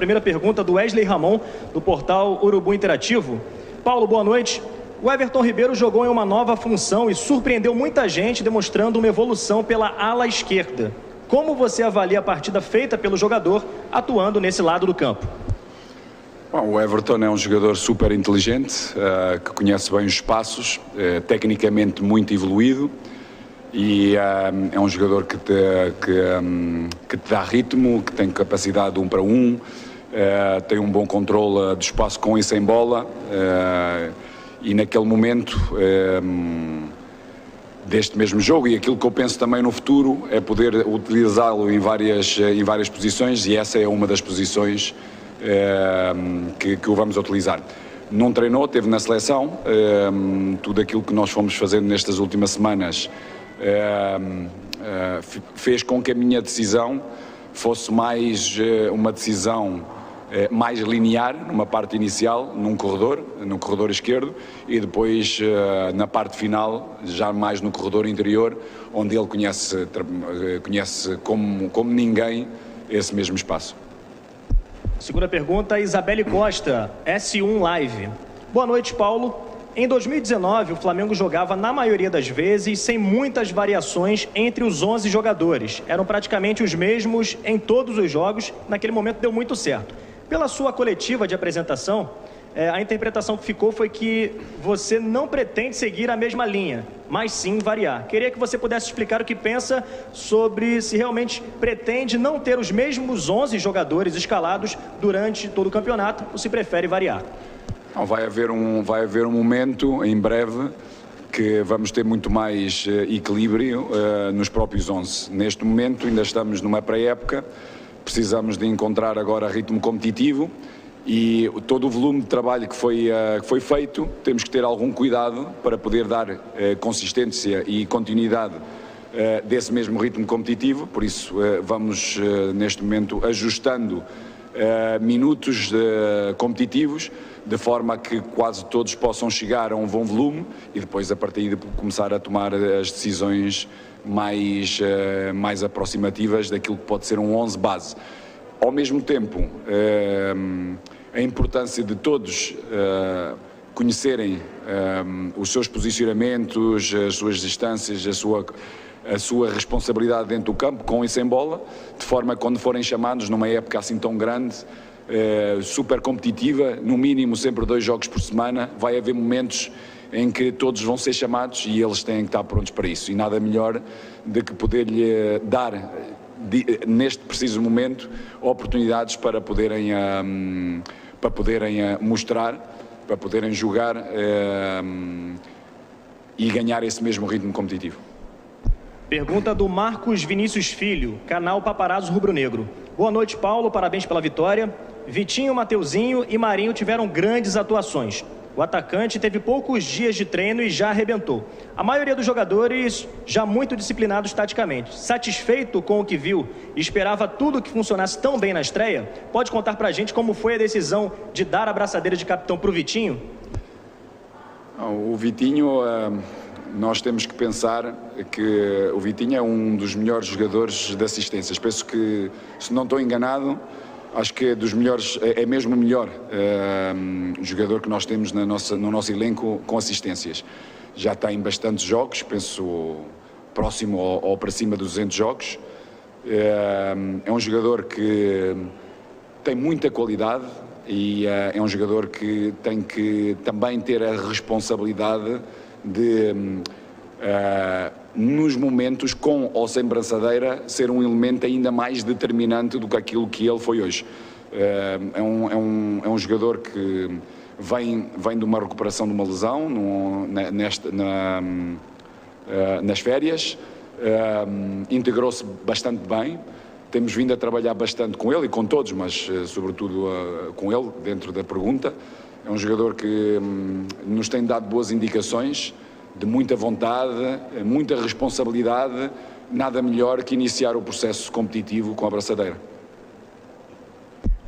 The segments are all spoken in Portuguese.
Primeira pergunta do Wesley Ramon, do portal Urubu Interativo. Paulo, boa noite. O Everton Ribeiro jogou em uma nova função e surpreendeu muita gente, demonstrando uma evolução pela ala esquerda. Como você avalia a partida feita pelo jogador atuando nesse lado do campo? Bom, o Everton é um jogador super inteligente, que conhece bem os espaços, tecnicamente muito evoluído e é um jogador que te dá ritmo, que tem capacidade de 1 para 1, tem um bom controle do espaço com e sem bola e naquele momento deste mesmo jogo, e aquilo que eu penso também no futuro é poder utilizá-lo em várias posições, e essa é uma das posições que o vamos utilizar. Não treinou, esteve na seleção, tudo aquilo que nós fomos fazendo nestas últimas semanas fez com que a minha decisão fosse mais uma decisão mais linear, numa parte inicial, no corredor esquerdo, e depois na parte final, já mais no corredor interior, onde ele conhece como ninguém esse mesmo espaço. Segunda pergunta, Isabelle Costa, S1 Live. Boa noite, Paulo. Em 2019, o Flamengo jogava, na maioria das vezes, sem muitas variações entre os 11 jogadores. Eram praticamente os mesmos em todos os jogos. Naquele momento deu muito certo. Pela sua coletiva de apresentação, a interpretação que ficou foi que você não pretende seguir a mesma linha, mas sim variar. Queria que você pudesse explicar o que pensa sobre se realmente pretende não ter os mesmos 11 jogadores escalados durante todo o campeonato, ou se prefere variar. Não, vai haver um momento, em breve, que vamos ter muito mais equilíbrio nos próprios 11. Neste momento ainda estamos numa pré-época, precisamos de encontrar agora ritmo competitivo e todo o volume de trabalho que foi feito, temos que ter algum cuidado para poder dar consistência e continuidade desse mesmo ritmo competitivo, por isso vamos neste momento ajustando minutos competitivos, de forma que quase todos possam chegar a um bom volume e depois a partir de começar a tomar as decisões mais aproximativas daquilo que pode ser um 11 base. Ao mesmo tempo, a importância de todos conhecerem os seus posicionamentos, as suas distâncias, a sua responsabilidade dentro do campo, com e sem bola, de forma que quando forem chamados numa época assim tão grande, super competitiva, no mínimo sempre 2 jogos por semana, vai haver momentos em que todos vão ser chamados e eles têm que estar prontos para isso. E nada melhor do que poder-lhe dar, neste preciso momento, oportunidades para poderem mostrar, para poderem jogar e ganhar esse mesmo ritmo competitivo. Pergunta do Marcos Vinícius Filho, canal Paparazzo Rubro Negro. Boa noite, Paulo, parabéns pela vitória. Vitinho, Mateuzinho e Marinho tiveram grandes atuações. O atacante teve poucos dias de treino e já arrebentou. A maioria dos jogadores já muito disciplinados taticamente. Satisfeito com o que viu e esperava tudo que funcionasse tão bem na estreia? Pode contar pra gente como foi a decisão de dar a braçadeira de capitão pro Vitinho? O Vitinho, nós temos que pensar que o Vitinho é um dos melhores jogadores de assistências. Penso que, se não estou enganado, acho que é dos melhores, é mesmo o melhor jogador que nós temos no nosso elenco com assistências. Já tem bastantes jogos, penso próximo ou para cima dos 200 jogos. É um jogador que tem muita qualidade e é um jogador que tem que também ter a responsabilidade de, nos momentos com ou sem braçadeira, ser um elemento ainda mais determinante do que aquilo que ele foi hoje. É um jogador que vem de uma recuperação de uma lesão nas férias, integrou-se bastante bem, temos vindo a trabalhar bastante com ele e com todos, mas sobretudo com ele, dentro da pergunta. É um jogador que nos tem dado boas indicações, de muita vontade, muita responsabilidade, nada melhor que iniciar o processo competitivo com a braçadeira.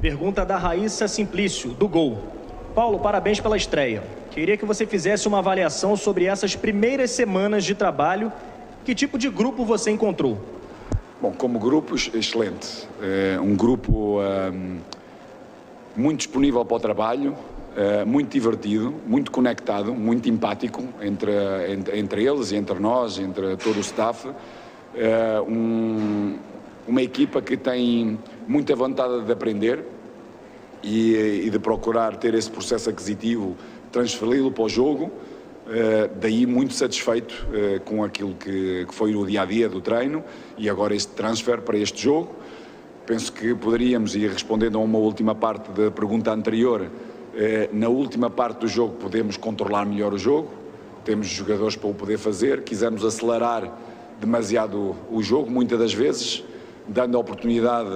Pergunta da Raíssa Simplício, do Gol. Paulo, parabéns pela estreia. Queria que você fizesse uma avaliação sobre essas primeiras semanas de trabalho. Que tipo de grupo você encontrou? Bom, como grupo, excelente. Um grupo muito disponível para o trabalho, muito divertido, muito conectado, muito empático entre eles e entre nós, entre todo o staff. Uma equipa que tem muita vontade de aprender e de procurar ter esse processo aquisitivo, transferi-lo para o jogo, daí muito satisfeito com aquilo que foi o dia-a-dia do treino e agora este transfer para este jogo. Penso que poderíamos, e respondendo a uma última parte da pergunta anterior, na última parte do jogo podemos controlar melhor o jogo, temos jogadores para o poder fazer, quisemos acelerar demasiado o jogo, muitas das vezes, dando a oportunidade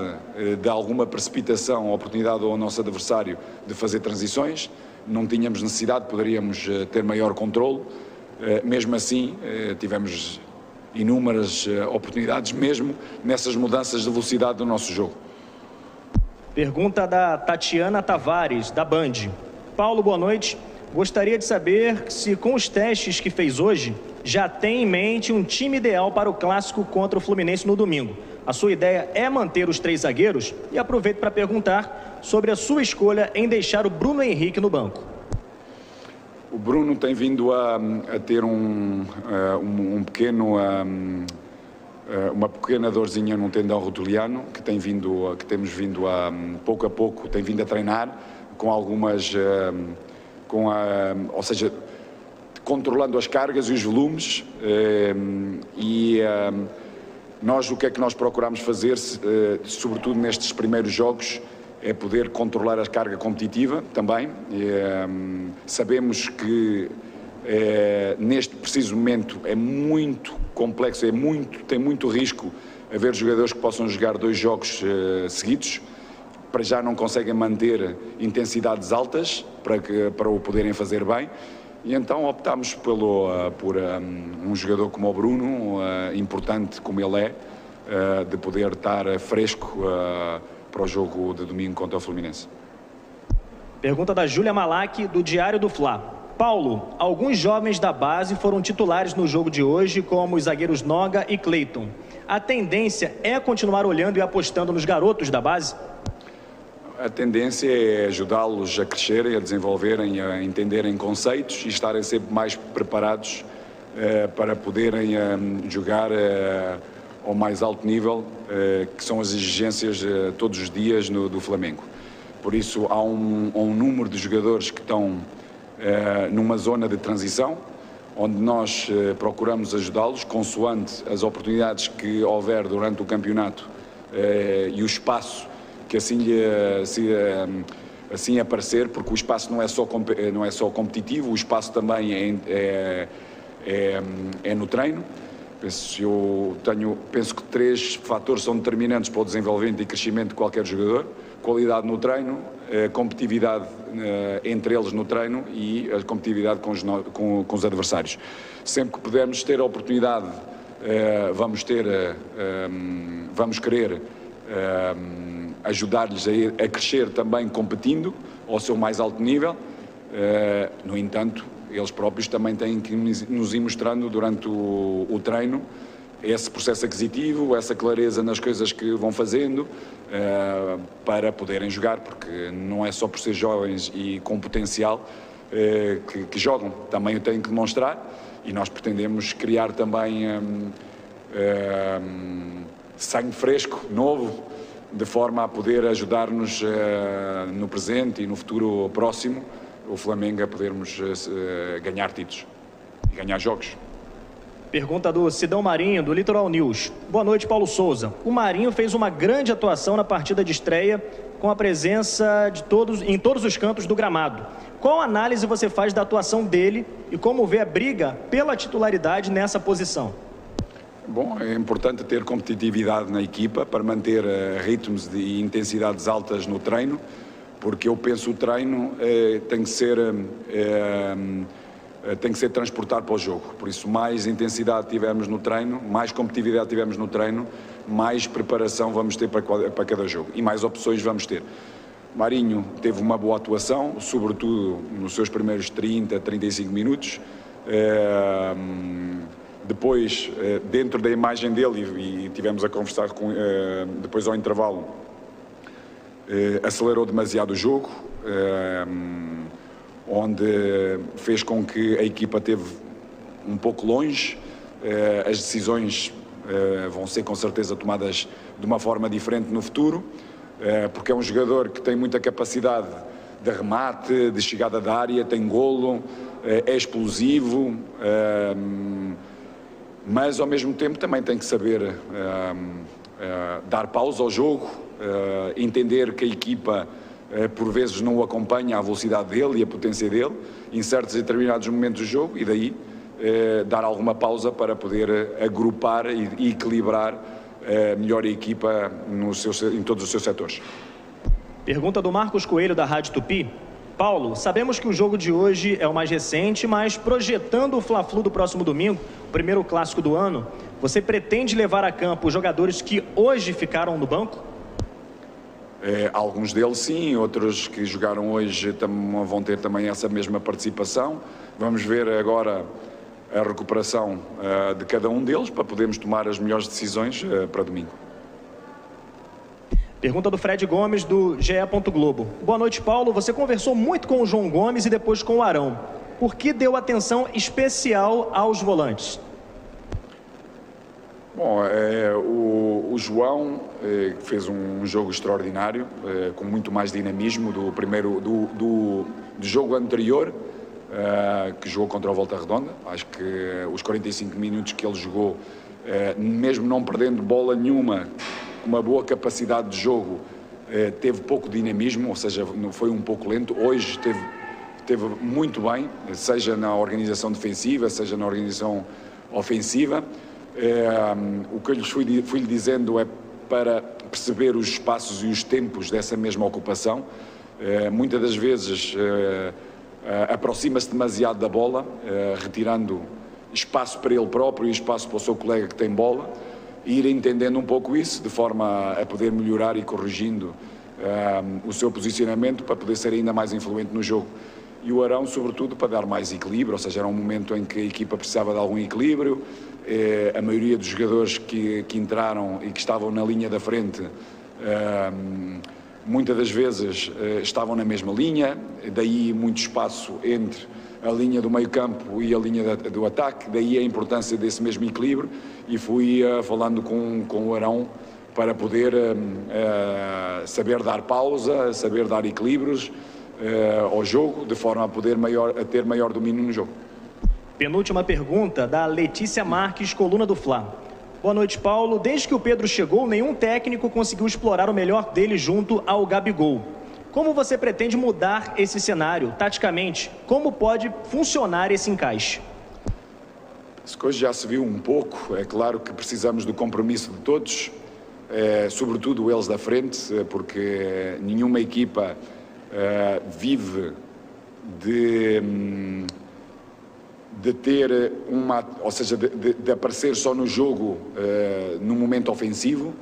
de alguma precipitação, a oportunidade ao nosso adversário de fazer transições, não tínhamos necessidade, poderíamos ter maior controle, mesmo assim tivemos inúmeras oportunidades, mesmo nessas mudanças de velocidade do nosso jogo. Pergunta da Tatiana Tavares, da Band. Paulo, boa noite. Gostaria de saber se com os testes que fez hoje, já tem em mente um time ideal para o clássico contra o Fluminense no domingo. A sua ideia é manter os 3 zagueiros? E aproveito para perguntar sobre a sua escolha em deixar o Bruno Henrique no banco. O Bruno tem vindo a ter uma pequena dorzinha no tendão rotuliano que temos vindo a pouco a pouco tem vindo a treinar com algumas ou seja, controlando as cargas e os volumes nós, o que é que nós procuramos fazer, sobretudo nestes primeiros jogos, é poder controlar a carga competitiva também. Sabemos que neste preciso momento é muito complexo, tem muito risco haver jogadores que possam jogar 2 jogos seguidos, para já não conseguem manter intensidades altas para o poderem fazer bem. E então optámos por um jogador como o Bruno, importante como ele é, de poder estar fresco para o jogo de domingo contra o Fluminense. Pergunta da Júlia Malak, do Diário do Fla. Paulo, alguns jovens da base foram titulares no jogo de hoje, como os zagueiros Noga e Cleiton. A tendência é continuar olhando e apostando nos garotos da base? A tendência é ajudá-los a crescerem, a desenvolverem, a entenderem conceitos e estarem sempre mais preparados para poderem jogar ao mais alto nível, que são as exigências todos os dias do Flamengo. Por isso há um número de jogadores que estão numa zona de transição, onde nós procuramos ajudá-los, consoante as oportunidades que houver durante o campeonato e o espaço que assim aparecer, porque o espaço não é só competitivo, o espaço também é no treino. Penso que 3 fatores são determinantes para o desenvolvimento e crescimento de qualquer jogador: qualidade no treino, competitividade entre eles no treino e a competitividade com os adversários. Sempre que pudermos ter a oportunidade, vamos querer ajudar-lhes a crescer também competindo ao seu mais alto nível. No entanto, eles próprios também têm que nos ir mostrando durante o treino esse processo aquisitivo, essa clareza nas coisas que vão fazendo para poderem jogar, porque não é só por ser jovens e com potencial que jogam, também o têm que demonstrar, e nós pretendemos criar também sangue fresco, novo, de forma a poder ajudar-nos no presente e no futuro próximo, o Flamengo a podermos ganhar títulos e ganhar jogos. Pergunta do Sidão Marinho, do Litoral News. Boa noite, Paulo Souza. O Marinho fez uma grande atuação na partida de estreia, com a presença de em todos os cantos do gramado. Qual análise você faz da atuação dele e como vê a briga pela titularidade nessa posição? Bom, é importante ter competitividade na equipa para manter ritmos e intensidades altas no treino, porque eu penso que o treino tem que ser transportado para o jogo. Por isso, mais intensidade tivermos no treino, mais competitividade tivermos no treino, mais preparação vamos ter para cada jogo e mais opções vamos ter. Marinho teve uma boa atuação, sobretudo nos seus primeiros 30, 35 minutos. Depois, dentro da imagem dele, e tivemos a conversar depois ao intervalo, acelerou demasiado o jogo, onde fez com que a equipa esteve um pouco longe. As decisões vão ser com certeza tomadas de uma forma diferente no futuro, porque é um jogador que tem muita capacidade de remate, de chegada da área, tem golo, é explosivo, mas ao mesmo tempo também tem que saber dar pausa ao jogo, entender que a equipa por vezes não o acompanha a velocidade dele e a potência dele em certos e determinados momentos do jogo, e daí dar alguma pausa para poder agrupar e equilibrar melhor a equipa em todos os seus setores. Pergunta do Marcos Coelho, da Rádio Tupi. Paulo, sabemos que o jogo de hoje é o mais recente, mas projetando o Fla-Flu do próximo domingo, o primeiro clássico do ano, você pretende levar a campo os jogadores que hoje ficaram no banco? Alguns deles sim, outros que jogaram hoje vão ter também essa mesma participação. Vamos ver agora a recuperação de cada um deles para podermos tomar as melhores decisões para domingo. Pergunta do Fred Gomes, do GE. Globo. Boa noite, Paulo. Você conversou muito com o João Gomes e depois com o Arão. Por que deu atenção especial aos volantes? Bom, o João fez um jogo extraordinário, com muito mais dinamismo do jogo anterior, que jogou contra o Volta Redonda. Acho que os 45 minutos que ele jogou, mesmo não perdendo bola nenhuma, uma boa capacidade de jogo, teve pouco dinamismo, ou seja, foi um pouco lento. Hoje esteve muito bem, seja na organização defensiva, seja na organização ofensiva. O que eu lhes fui dizendo é para perceber os espaços e os tempos dessa mesma ocupação. Muitas das vezes aproxima-se demasiado da bola, retirando espaço para ele próprio e espaço para o seu colega que tem bola, e ir entendendo um pouco isso, de forma a poder melhorar e corrigindo o seu posicionamento para poder ser ainda mais influente no jogo. E o Arão, sobretudo, para dar mais equilíbrio, ou seja, era um momento em que a equipa precisava de algum equilíbrio. A maioria dos jogadores que entraram e que estavam na linha da frente, muitas das vezes estavam na mesma linha, daí muito espaço entre a linha do meio campo e a linha do ataque, daí a importância desse mesmo equilíbrio, e fui falando com o Arão para poder saber dar pausa, saber dar equilíbrios ao jogo, de forma a poder ter maior domínio no jogo. Penúltima pergunta, da Letícia Marques, coluna do Fla. Boa noite, Paulo. Desde que o Pedro chegou, nenhum técnico conseguiu explorar o melhor dele junto ao Gabigol. Como você pretende mudar esse cenário, taticamente? Como pode funcionar esse encaixe? Essa coisa já se viu um pouco. É claro que precisamos do compromisso de todos, sobretudo eles da frente, porque nenhuma equipa vive de ter ou seja, de aparecer só no jogo no momento ofensivo,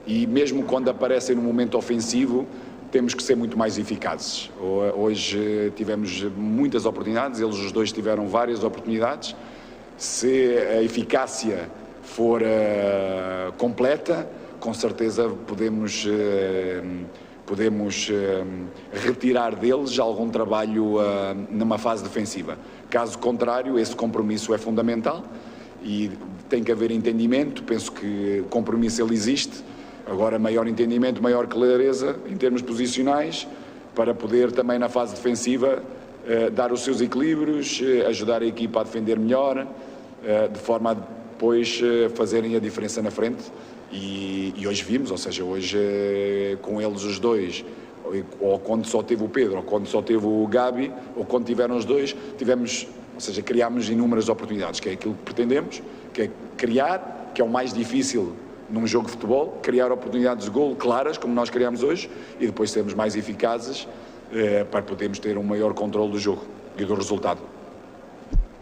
e mesmo quando aparecem no momento ofensivo temos que ser muito mais eficazes. Hoje tivemos muitas oportunidades, eles os dois tiveram várias oportunidades. Se a eficácia for completa, com certeza podemos retirar deles algum trabalho numa fase defensiva. Caso contrário, esse compromisso é fundamental e tem que haver entendimento. Penso que o compromisso ele existe. Agora, maior entendimento, maior clareza em termos posicionais, para poder também na fase defensiva dar os seus equilíbrios, ajudar a equipa a defender melhor, de forma a depois fazerem a diferença na frente. E hoje vimos, ou seja, hoje com eles os dois, ou quando só teve o Pedro, ou quando só teve o Gabi, ou quando tiveram os dois, ou seja, criámos inúmeras oportunidades, que é aquilo que pretendemos, que é criar, que é o mais difícil num jogo de futebol, criar oportunidades de golo claras, como nós criámos hoje, e depois sermos mais eficazes para podermos ter um maior controle do jogo e do resultado.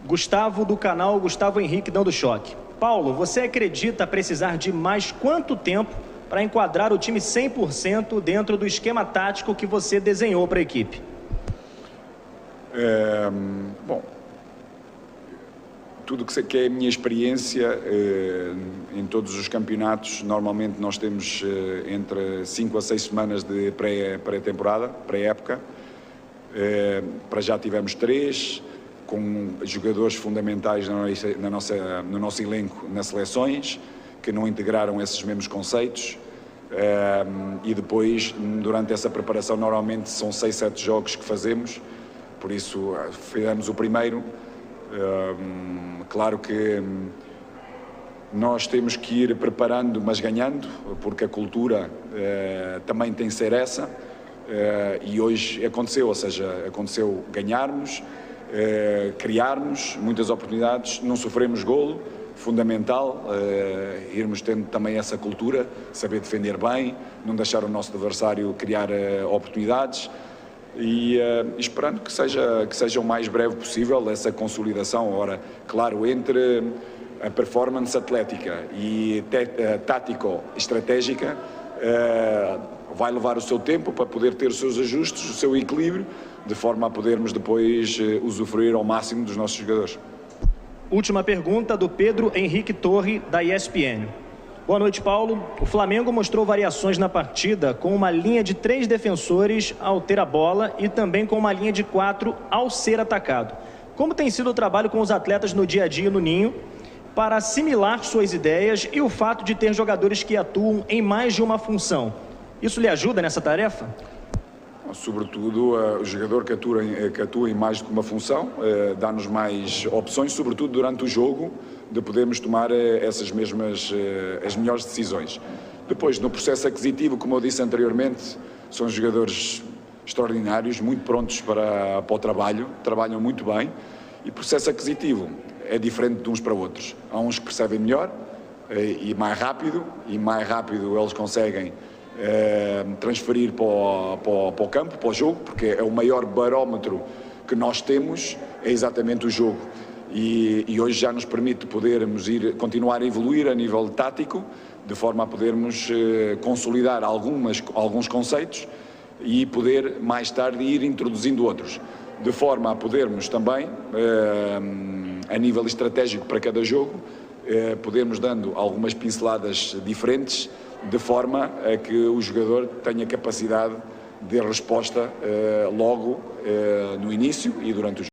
Gustavo, do canal Gustavo Henrique, dando choque. Paulo, você acredita precisar de mais quanto tempo para enquadrar o time 100% dentro do esquema tático que você desenhou para a equipe? Bom, tudo que é a minha experiência em todos os campeonatos, normalmente nós temos entre 5 a 6 semanas de pré-temporada, pré-época. Para já tivemos 3, com jogadores fundamentais no nosso elenco nas seleções, que não integraram esses mesmos conceitos. E depois, durante essa preparação, normalmente são 6, 7 jogos que fazemos, por isso fizemos o primeiro. Claro que nós temos que ir preparando, mas ganhando, porque a cultura também tem que ser essa, e hoje aconteceu, ou seja, aconteceu ganharmos, criarmos muitas oportunidades, não sofremos golo, fundamental, irmos tendo também essa cultura, saber defender bem, não deixar o nosso adversário criar oportunidades. E esperando que seja o mais breve possível essa consolidação. Ora, claro, entre a performance atlética e tático-estratégica vai levar o seu tempo para poder ter os seus ajustes, o seu equilíbrio, de forma a podermos depois usufruir ao máximo dos nossos jogadores. Última pergunta do Pedro Henrique Torre, da ESPN. Boa noite, Paulo. O Flamengo mostrou variações na partida com uma linha de 3 defensores ao ter a bola e também com uma linha de 4 ao ser atacado. Como tem sido o trabalho com os atletas no dia a dia no Ninho para assimilar suas ideias e o fato de ter jogadores que atuam em mais de uma função? Isso lhe ajuda nessa tarefa? Sobretudo, o jogador que atua em mais do que uma função dá-nos mais opções, sobretudo durante o jogo, de podermos tomar essas mesmas, as melhores decisões. Depois, no processo aquisitivo, como eu disse anteriormente, são jogadores extraordinários, muito prontos para o trabalho, trabalham muito bem, e o processo aquisitivo é diferente de uns para outros. Há uns que percebem melhor e mais rápido eles conseguem transferir para o campo, para o jogo, porque é o maior barómetro que nós temos, é exatamente o jogo. E hoje já nos permite podermos continuar a evoluir a nível tático, de forma a podermos consolidar alguns conceitos e poder mais tarde ir introduzindo outros, de forma a podermos também, a nível estratégico para cada jogo, podermos dando algumas pinceladas diferentes, de forma a que o jogador tenha capacidade de resposta logo no início e durante o jogo.